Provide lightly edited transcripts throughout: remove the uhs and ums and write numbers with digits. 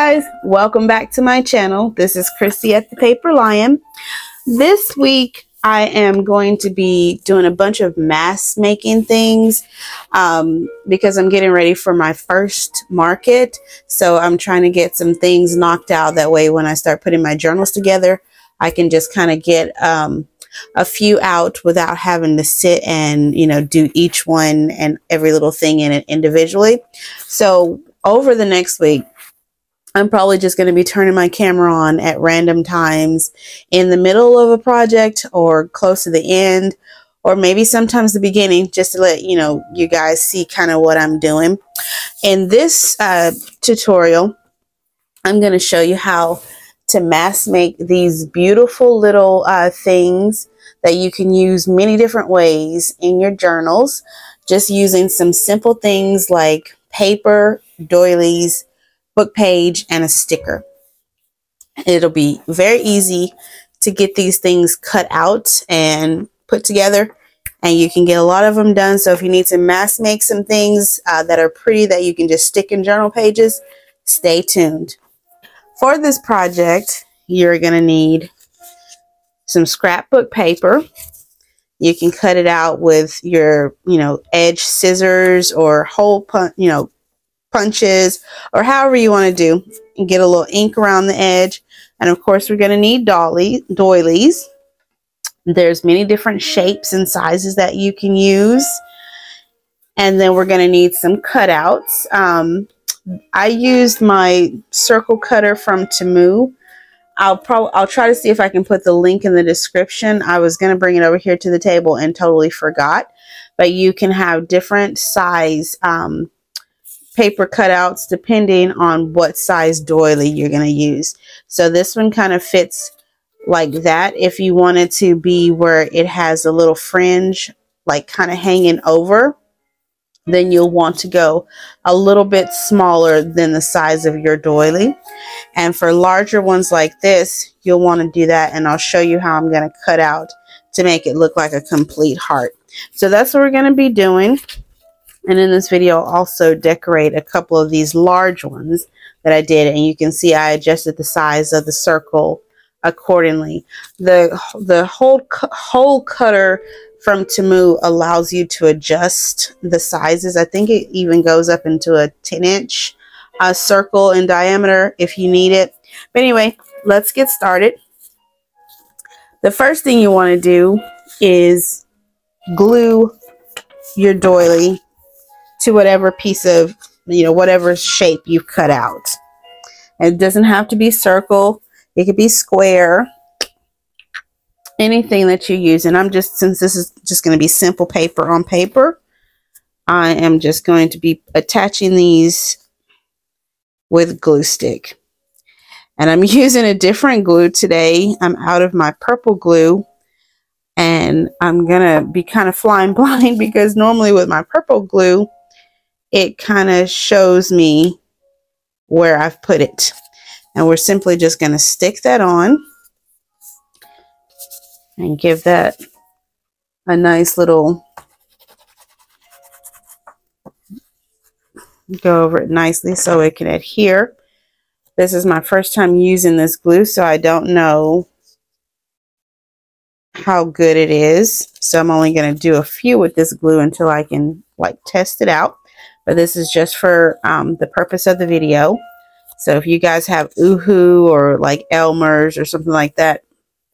guys, welcome back to my channel. This is Chrissy at the Paper Lion. This week I am going to be doing a bunch of mask making things because I'm getting ready for my first market. So I'm trying to get some things knocked out. That way when I start putting my journals together, I can just kind of get a few out without having to sit and, do each one and every little thing in it individually. So over the next week, I'm probably just going to be turning my camera on at random times in the middle of a project or close to the end, or maybe sometimes the beginning, just to let you guys see kind of what I'm doing. In this tutorial, I'm going to show you how to mask make these beautiful little things that you can use many different ways in your journals, just using some simple things like paper, doilies, book page, and a sticker. It'll be very easy to get these things cut out and put together, and you can get a lot of them done. So if you need to mask make some things that are pretty that you can just stick in journal pages, stay tuned. For this project, you're going to need some scrapbook paper. You can cut it out with your edge scissors or hole punches, or however you want to do, and get a little ink around the edge. And of course, we're going to need doilies. There's many different shapes and sizes that you can use. And then we're going to need some cutouts. I used my circle cutter from Temu. I'll try to see if I can put the link in the description. I was going to bring it over here to the table and totally forgot. But you can have different size paper cutouts depending on what size doily you're going to use. So this one kind of fits like that. If you want it to be where it has a little fringe like kind of hanging over, then you'll want to go a little bit smaller than the size of your doily. And for larger ones like this, you'll want to do that, and I'll show you how I'm going to cut out to make it look like a complete heart. So that's what we're going to be doing. And in this video, I'll also decorate a couple of these large ones that I did. And you can see I adjusted the size of the circle accordingly. The hole cutter from Temu allows you to adjust the sizes. I think it even goes up into a 10-inch circle in diameter if you need it. But anyway, let's get started. The first thing you want to do is glue your doily to whatever piece of, whatever shape you've cut out. And it doesn't have to be circle. It could be square. Anything that you use. And since this is just going to be simple paper on paper, I am just going to be attaching these with glue stick. And I'm using a different glue today. I'm out of my purple glue. And I'm going to be kind of flying blind because normally with my purple glue, it kind of shows me where I've put it. And we're simply just going to stick that on and give that a nice little, go over it nicely so it can adhere. This is my first time using this glue, so I don't know how good it is. So I'm only going to do a few with this glue until I can test it out. But this is just for the purpose of the video. So if you guys have Uhu or like Elmer's or something like that,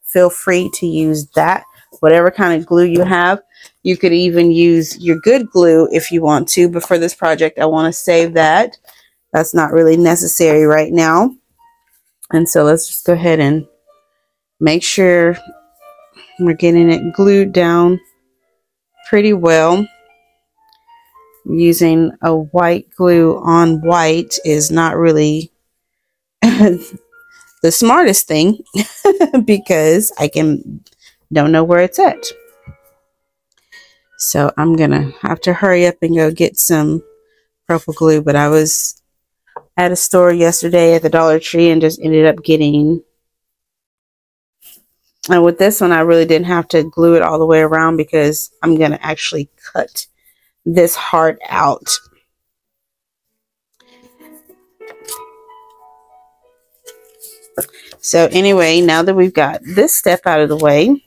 feel free to use that. Whatever kind of glue you have. You could even use your good glue if you want to. But for this project, I want to save that. That's not really necessary right now. And so let's just go ahead and make sure we're getting it glued down pretty well. Using a white glue on white is not really the smartest thing because I don't know where it's at. So I'm gonna have to hurry up and go get some purple glue. But I was at a store yesterday at the Dollar Tree and just ended up getting, and with this one I really didn't have to glue it all the way around because I'm gonna actually cut this heart out. So anyway, now that we've got this step out of the way,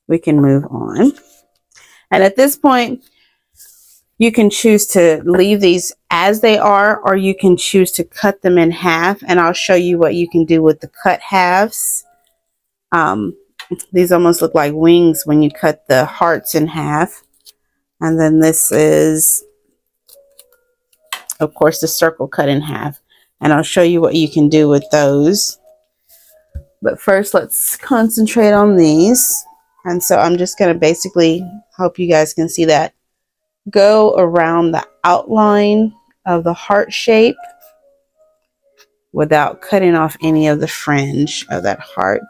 we can move on. And at this point, you can choose to leave these as they are, or you can choose to cut them in half. And I'll show you what you can do with the cut halves. These almost look like wings when you cut the hearts in half. And then this is, of course, the circle cut in half. And I'll show you what you can do with those. But first, let's concentrate on these. And so I'm just going to basically, hope you guys can see that, go around the outline of the heart shape without cutting off any of the fringe of that heart.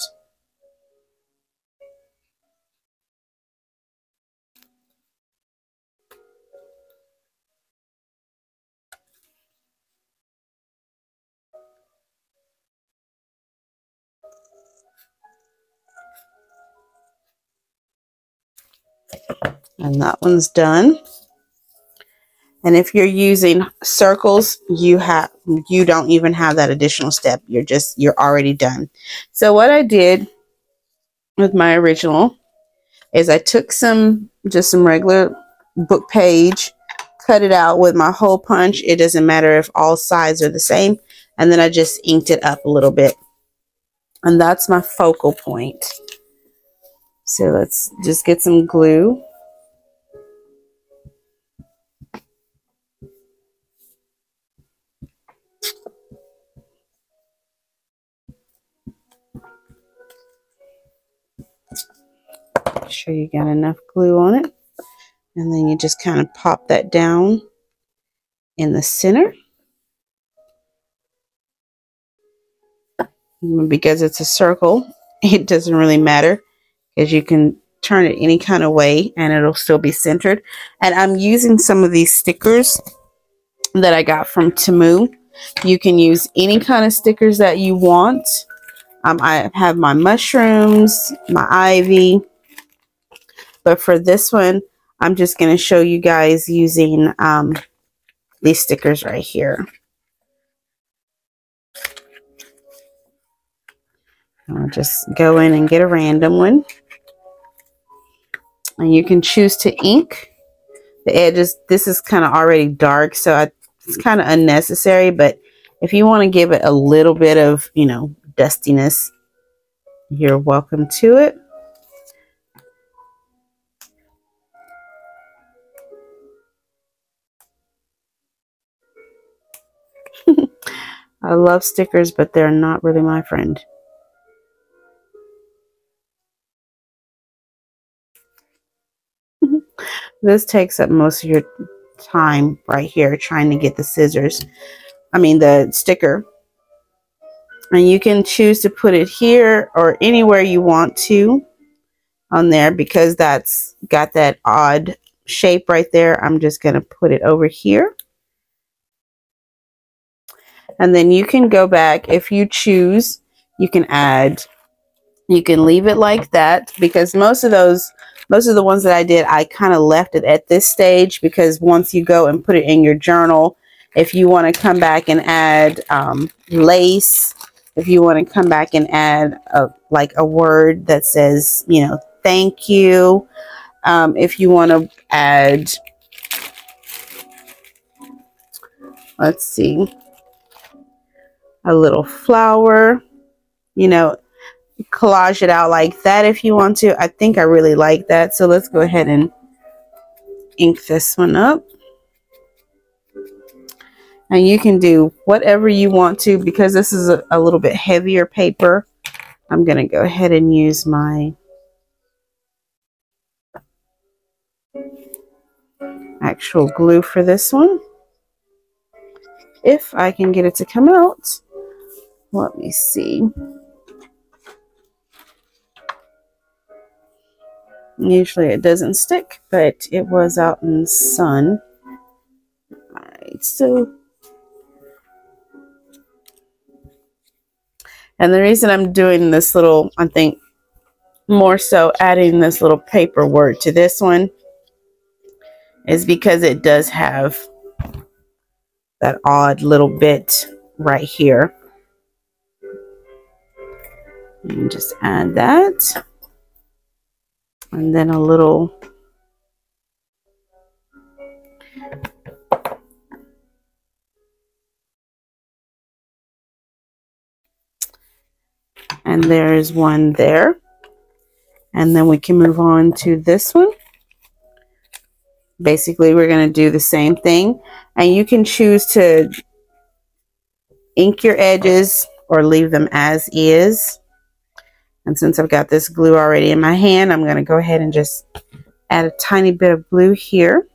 And that one's done. And if you're using circles, you don't even have that additional step. You're already done. So what I did with my original is I took just some regular book page, cut it out with my hole punch. It doesn't matter if all sides are the same. And then I just inked it up a little bit. And that's my focal point. So let's just get some glue. Make sure you got enough glue on it. And then you just kind of pop that down in the center. Because it's a circle, it doesn't really matter, because you can turn it any kind of way and it'll still be centered. And I'm using some of these stickers that I got from Temu. You can use any kind of stickers that you want. I have my mushrooms, my ivy. But for this one, I'm just going to show you guys using these stickers right here. I'll just go in and get a random one. And you can choose to ink the edges. This is kind of already dark, so it's kind of unnecessary. But if you want to give it a little bit of, dustiness, you're welcome to it. I love stickers, but they're not really my friend. This takes up most of your time right here trying to get the the sticker. And you can choose to put it here or anywhere you want to on there, because that's got that odd shape right there. I'm just going to put it over here. And then you can go back if you choose. You can leave it like that, because most of the ones that I did, I kind of left it at this stage, because once you go and put it in your journal, if you want to come back and add lace, if you want to come back and add a word that says, thank you, if you want to add, let's see, a little flower, collage it out like that if you want to. I think I really like that. So let's go ahead and ink this one up. And you can do whatever you want to, because this is a little bit heavier paper. I'm going to go ahead and use my actual glue for this one. If I can get it to come out. Let me see. Usually it doesn't stick, but it was out in the sun. Alright, so. And the reason I'm doing this little, I think more so adding this little paper word to this one, is because it does have that odd little bit right here. And just add that. And then a little and there's one there. And then we can move on to this one. Basically, we're going to do the same thing. And you can choose to ink your edges or leave them as is. And since I've got this glue already in my hand, I'm going to go ahead and just add a tiny bit of glue here.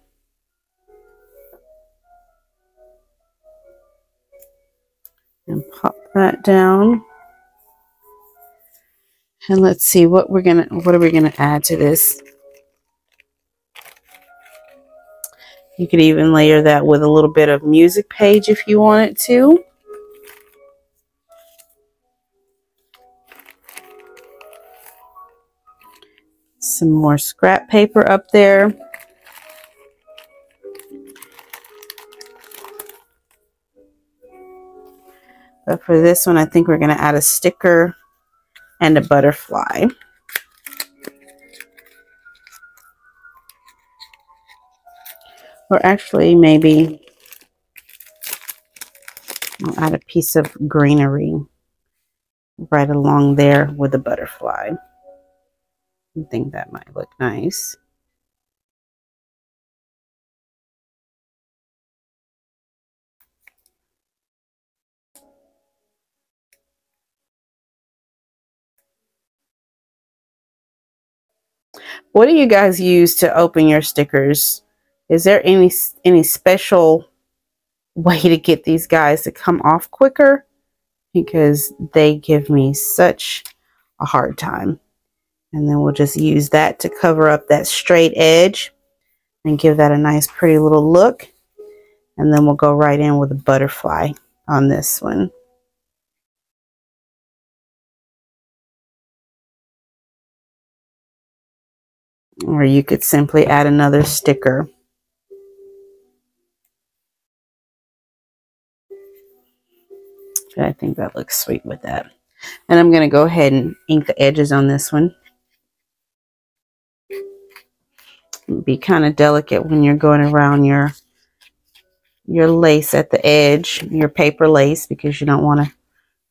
And pop that down. And let's see what are we gonna add to this. You could even layer that with a little bit of music page if you wanted to. Some more scrap paper up there. But for this one, I think we're gonna add a sticker and a butterfly. Or actually, maybe I'll add a piece of greenery right along there with a butterfly. I think that might look nice. What do you guys use to open your stickers? Is there any special way to get these guys to come off quicker? Because they give me such a hard time. And then we'll just use that to cover up that straight edge and give that a nice pretty little look. And then we'll go right in with a butterfly on this one. Or you could simply add another sticker. I think that looks sweet with that. And I'm going to go ahead and ink the edges on this one. Be kind of delicate when you're going around your lace at the edge, your paper lace, because you don't want to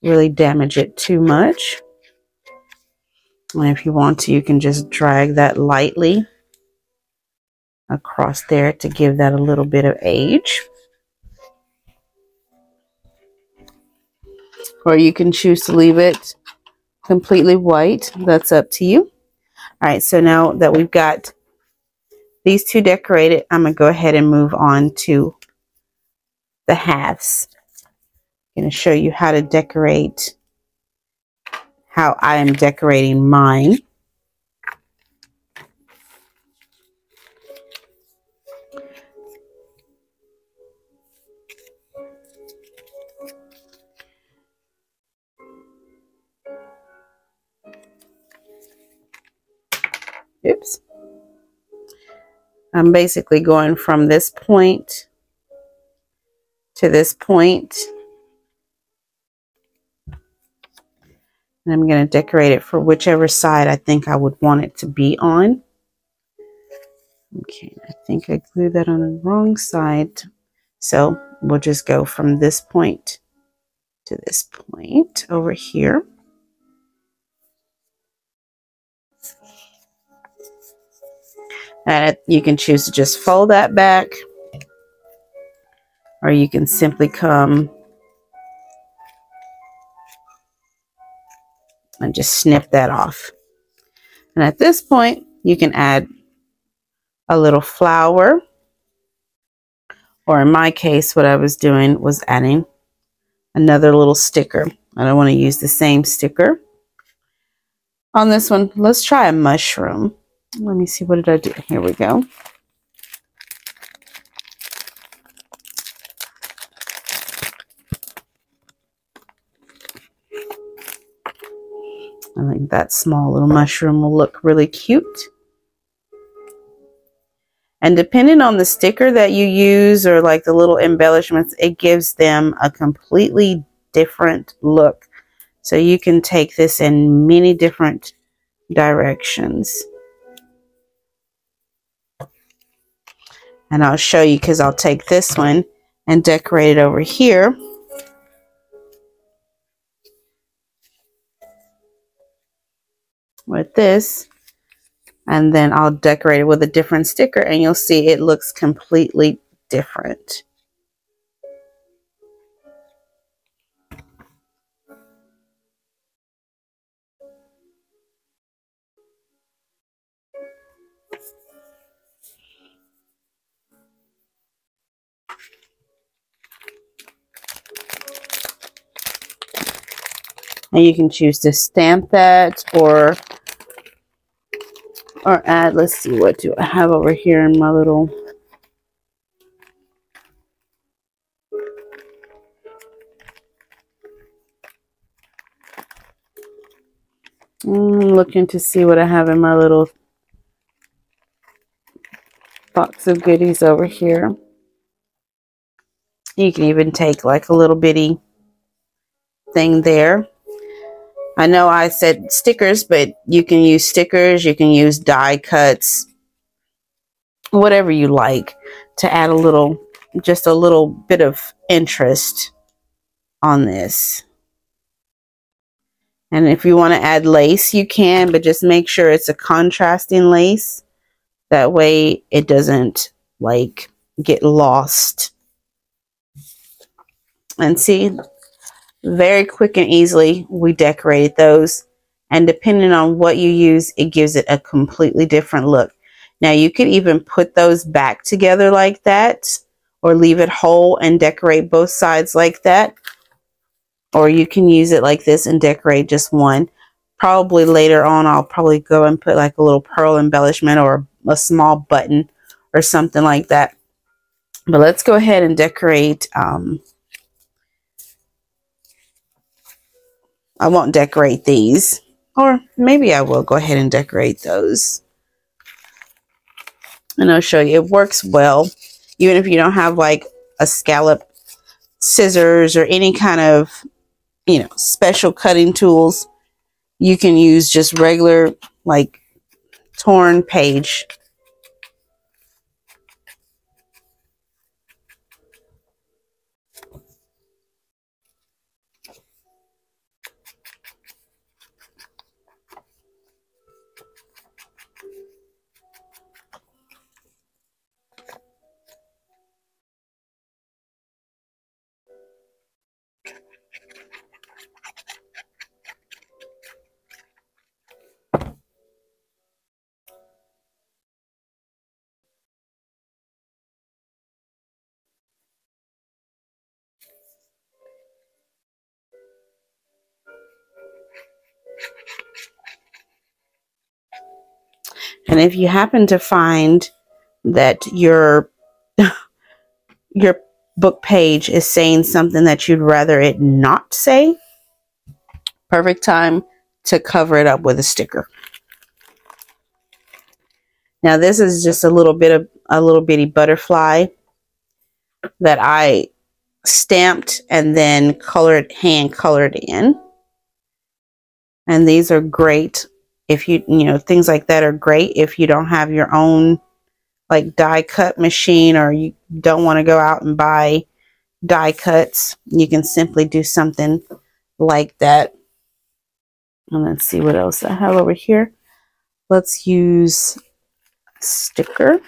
really damage it too much. And if you want to, you can just drag that lightly across there to give that a little bit of age. Or you can choose to leave it completely white. That's up to you. All right, so now that we've got these two decorated, I'm going to go ahead and move on to the halves. I'm going to show you how to decorate, how I am decorating mine. Oops. I'm basically going from this point to this point. And I'm going to decorate it for whichever side I think I would want it to be on. Okay, I think I glued that on the wrong side. So we'll just go from this point to this point over here. And you can choose to just fold that back, or you can simply come and just snip that off. And at this point, you can add a little flower, or in my case, what I was doing was adding another little sticker. I don't want to use the same sticker. On this one, let's try a mushroom. Let me see, what did I do? Here we go. I think that small little mushroom will look really cute. And depending on the sticker that you use or like the little embellishments, it gives them a completely different look. So you can take this in many different directions. And I'll show you, because I'll take this one and decorate it over here. With this, and then I'll decorate it with a different sticker, and you'll see it looks completely different. And you can choose to stamp that or add, let's see, what do I have over here in my little looking to see what I have in my little box of goodies over here. You can even take like a little bitty thing there. I know I said stickers, but you can use stickers, you can use die cuts, whatever you like to add a little, just a little bit of interest on this. And if you want to add lace, you can, but just make sure it's a contrasting lace. That way it doesn't like get lost. And see, very quick and easily we decorated those. And depending on what you use, it gives it a completely different look. Now you could even put those back together like that, or leave it whole and decorate both sides like that. Or you can use it like this and decorate just one. Probably later on, I'll probably go and put like a little pearl embellishment or a small button or something like that. But let's go ahead and decorate. I won't decorate these, or maybe I will go ahead and decorate those. And I'll show you, it works well. Even if you don't have like a scallop scissors or any kind of, you know, special cutting tools, you can use just regular like torn page. And if you happen to find that your book page is saying something that you'd rather it not say, perfect time to cover it up with a sticker. Now this is just a little bitty butterfly that I stamped and then hand colored in. And these are great if you know, things like that are great if you don't have your own like die cut machine, or you don't want to go out and buy die cuts. You can simply do something like that. And let's see what else I have over here. Let's use a sticker.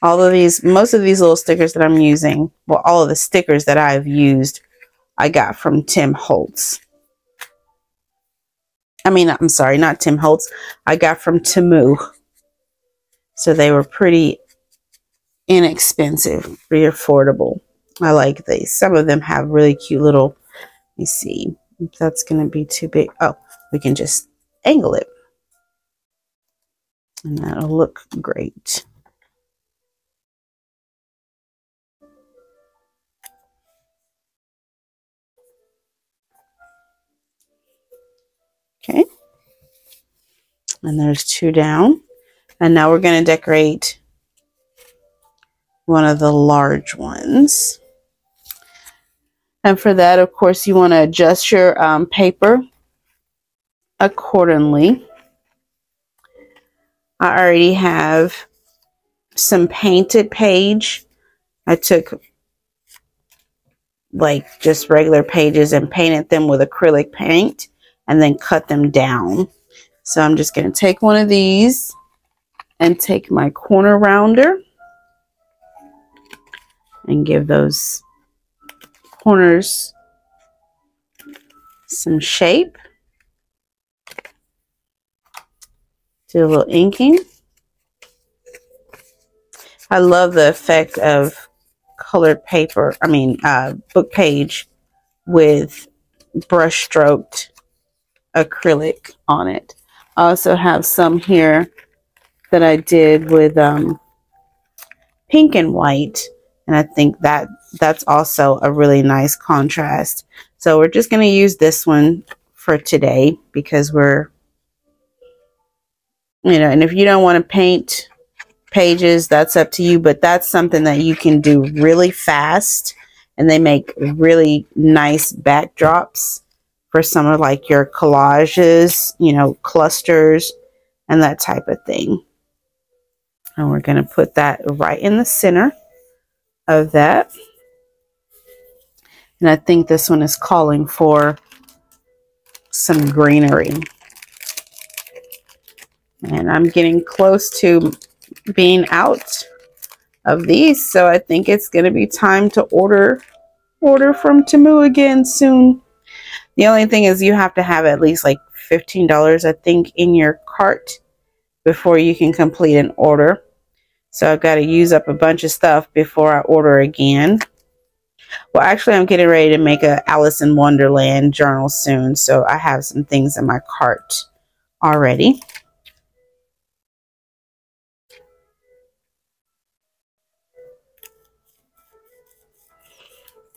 All of these, most of these little stickers that I'm using, well, all of the stickers that I've used, I got from Tim Holtz. I mean, I'm sorry, not Tim Holtz. I got from Temu. So they were pretty inexpensive, pretty affordable. I like these. Some of them have really cute little, let me see if that's going to be too big. Oh, we can just angle it. And that'll look great. Okay. And there's two down. And now we're going to decorate one of the large ones. And for that, of course, you want to adjust your paper accordingly. I already have some painted page. I took like just regular pages and painted them with acrylic paint and then cut them down. So I'm just going to take one of these and take my corner rounder and give those corners some shape. Do a little inking. I love the effect of colored paper, book page with brush stroked acrylic on it. I also have some here that I did with pink and white, and I think that that's also a really nice contrast. So we're just going to use this one for today because we're, and if you don't want to paint pages, that's up to you, but that's something that you can do really fast, and they make really nice backdrops for some of like your collages, clusters and that type of thing. And we're going to put that right in the center of that. And I think this one is calling for some greenery. And I'm getting close to being out of these, so I think it's going to be time to order from Temu again soon. The only thing is you have to have at least like $15, I think, in your cart before you can complete an order. So I've got to use up a bunch of stuff before I order again. Well, actually, I'm getting ready to make a Alice in Wonderland journal soon, so I have some things in my cart already.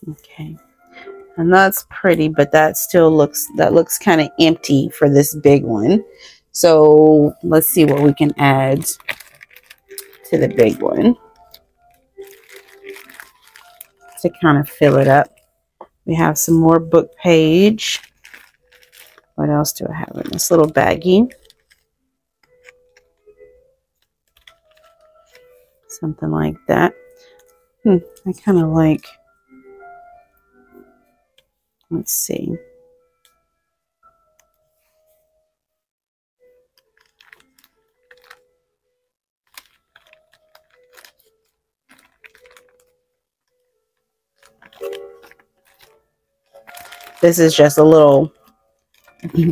Okay, and that's pretty, but that looks kind of empty for this big one. So let's see what we can add to the big one to kind of fill it up. We have some more book page. What else do I have in this little baggie? Something like that. I kind of like, let's see. This is just a little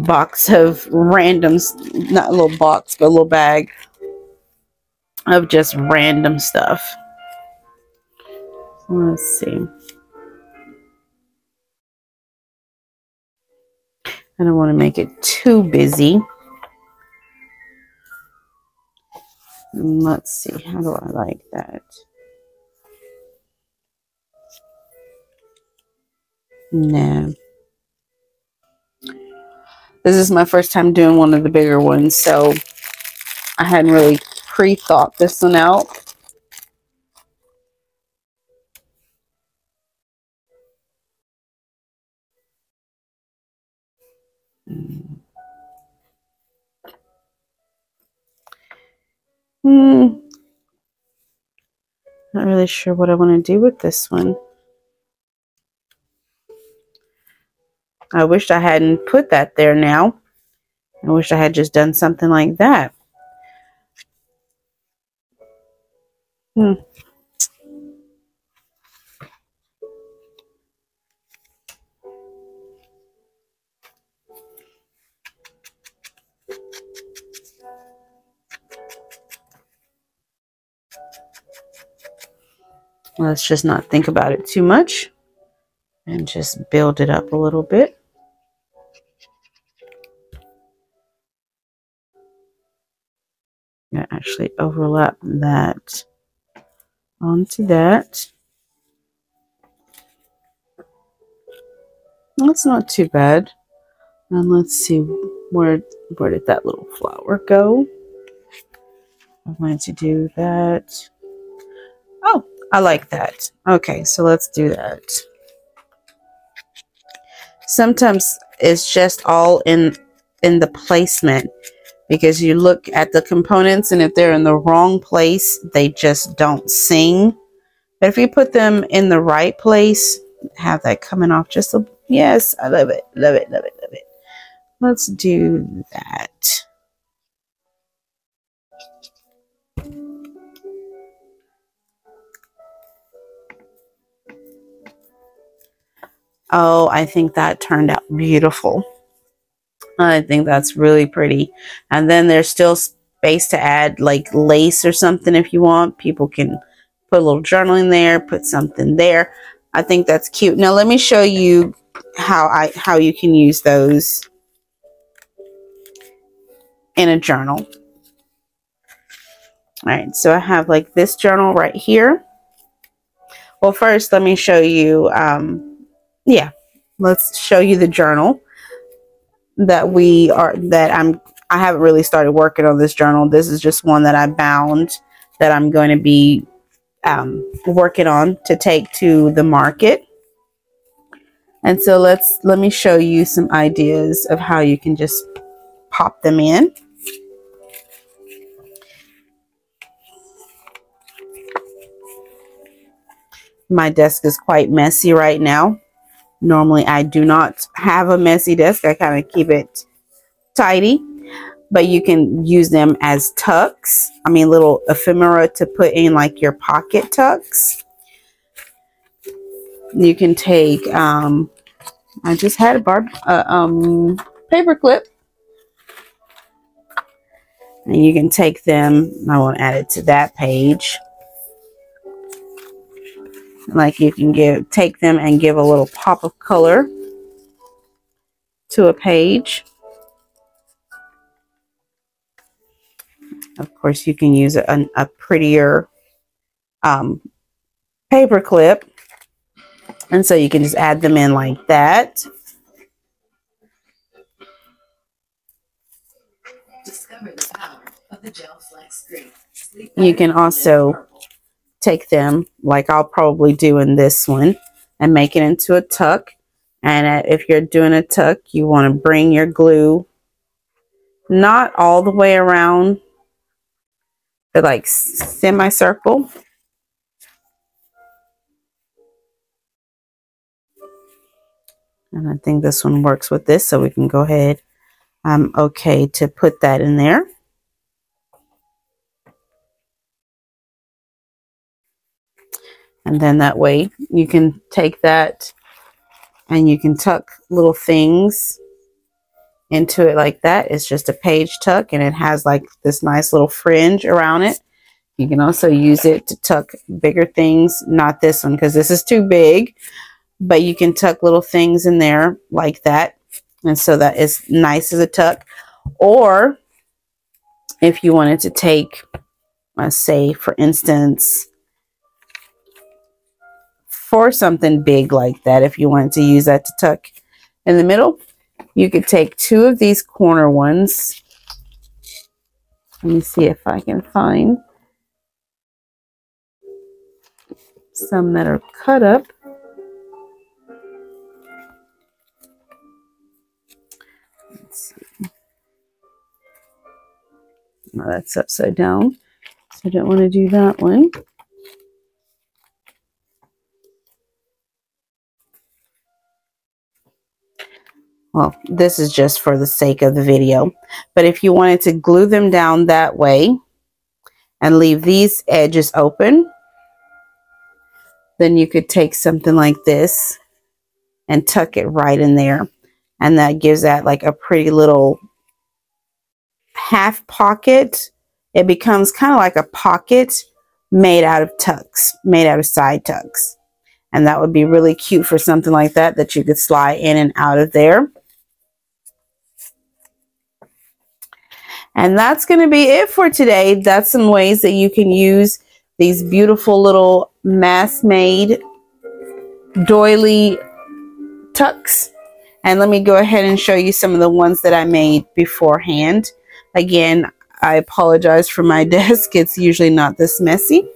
box of randoms, not a little box, but a little bag of just random stuff. Let's see. I don't want to make it too busy. Let's see. How do I like that? No. This is my first time doing one of the bigger ones, so I hadn't really pre-thought this one out. Not really sure what I want to do with this one. I wish I hadn't put that there now. I wish I had just done something like that. Let's just not think about it too much and just build it up a little bit. I'm going to actually overlap that onto that. That's not too bad. And let's see, where did that little flower go? I'm going to do that. Oh, I like that. Okay, so let's do that. Sometimes it's just all in the placement, because you look at the components and if they're in the wrong place, they just don't sing. But if you put them in the right place, have that coming off just a, yes, I love it, love it, love it, love it. Let's do that. Oh, I think that turned out beautiful. I think that's really pretty. And then there's still space to add like lace or something if you want. People can put a little journal in there, put something there. I think that's cute. Now let me show you how you can use those in a journal. All right, so I have like this journal right here. Well, first let me show you, yeah, let's show you the journal that I haven't really started working on this journal. This is just one that I bound that I'm going to be working on to take to the market. And so let me show you some ideas of how you can just pop them in. My desk is quite messy right now. Normally I do not have a messy desk. I kind of keep it tidy, but you can use them as tucks. I mean, little ephemera to put in like your pocket tucks. You can take, I just had a paper clip, and you can take them. I won't add it to that page. Like you can take them and give a little pop of color to a page. Of course, you can use a prettier paper clip, and so you can just add them in like that. Discover the power of the gel flex screen. You can also take them, like I'll probably do in this one, and make it into a tuck. And if you're doing a tuck, you want to bring your glue not all the way around, but like semicircle. And I think this one works with this, so we can go ahead. I'm okay to put that in there. And then that way you can take that and you can tuck little things into it like that. It's just a page tuck, and it has like this nice little fringe around it. You can also use it to tuck bigger things. Not this one, because this is too big, but you can tuck little things in there like that. And so that is nice as a tuck. Or if you wanted to take, let's say for instance, for something big like that, if you wanted to use that to tuck in the middle, you could take two of these corner ones. Let me see if I can find some that are cut up. Let's see. No, that's upside down, so I don't want to do that one. Well, this is just for the sake of the video. But if you wanted to glue them down that way and leave these edges open, then you could take something like this and tuck it right in there. And that gives that like a pretty little half pocket. It becomes kind of like a pocket made out of tucks, made out of side tucks. And that would be really cute for something like that, that you could slide in and out of there. And that's going to be it for today. That's some ways that you can use these beautiful little mass-made doily tucks. And let me go ahead and show you some of the ones that I made beforehand. Again, I apologize for my desk. It's usually not this messy.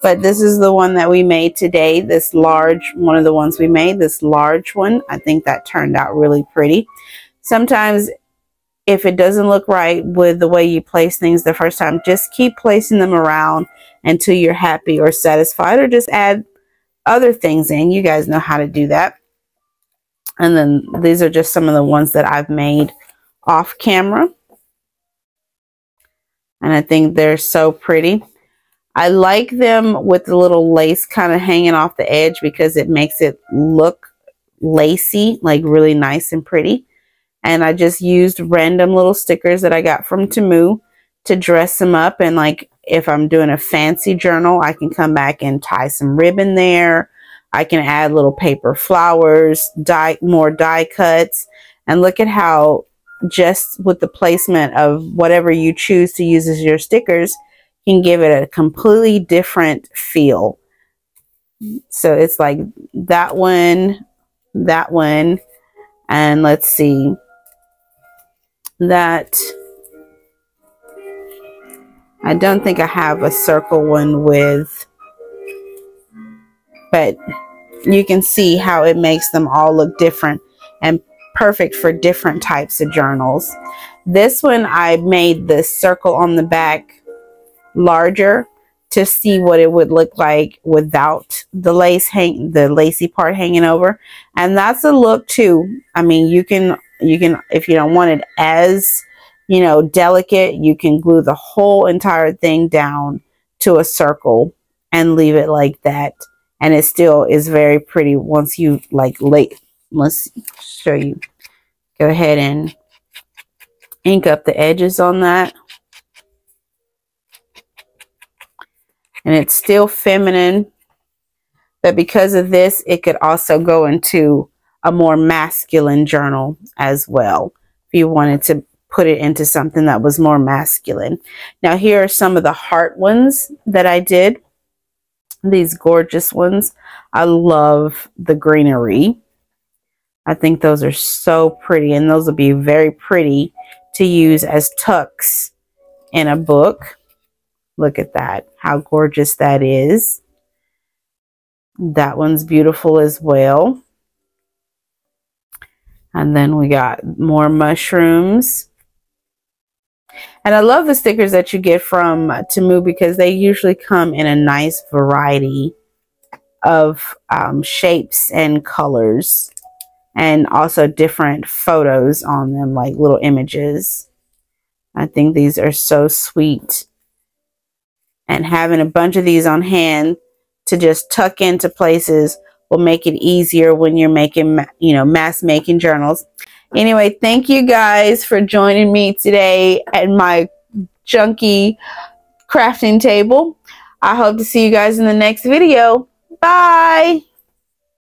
But this is the one that we made today. This large, one of the ones we made, this large one. I think that turned out really pretty. Sometimes if it doesn't look right with the way you place things the first time, just keep placing them around until you're happy or satisfied, or just add other things in. You guys know how to do that. And then these are just some of the ones that I've made off camera. And I think they're so pretty. I like them with the little lace kind of hanging off the edge because it makes it look lacy, like really nice and pretty. And I just used random little stickers that I got from Temu to dress them up. And like if I'm doing a fancy journal, I can come back and tie some ribbon there. I can add little paper flowers, more die cuts. And look at how just with the placement of whatever you choose to use as your stickers can give it a completely different feel. So it's like that one, and let's see, that I don't think I have a circle one with, but you can see how it makes them all look different and perfect for different types of journals. This one I made the circle on the back larger to see what it would look like without the lacy part hanging over, and that's a look too. I mean, you can if you don't want it as, you know, delicate, you can glue the whole entire thing down to a circle and leave it like that, and it still is very pretty once you like let's show you. Go ahead and ink up the edges on that. And it's still feminine, but because of this, it could also go into a more masculine journal as well, if you wanted to put it into something that was more masculine. Now, here are some of the heart ones that I did. These gorgeous ones. I love the greenery. I think those are so pretty, and those will be very pretty to use as tucks in a book. Look at that, how gorgeous that is. That one's beautiful as well. And then we got more mushrooms. And I love the stickers that you get from Temu because they usually come in a nice variety of shapes and colors, and also different photos on them, like little images. I think these are so sweet. And having a bunch of these on hand to just tuck into places will make it easier when you're making, you know, mass making journals. Anyway, thank you guys for joining me today at my junky crafting table. I hope to see you guys in the next video. Bye.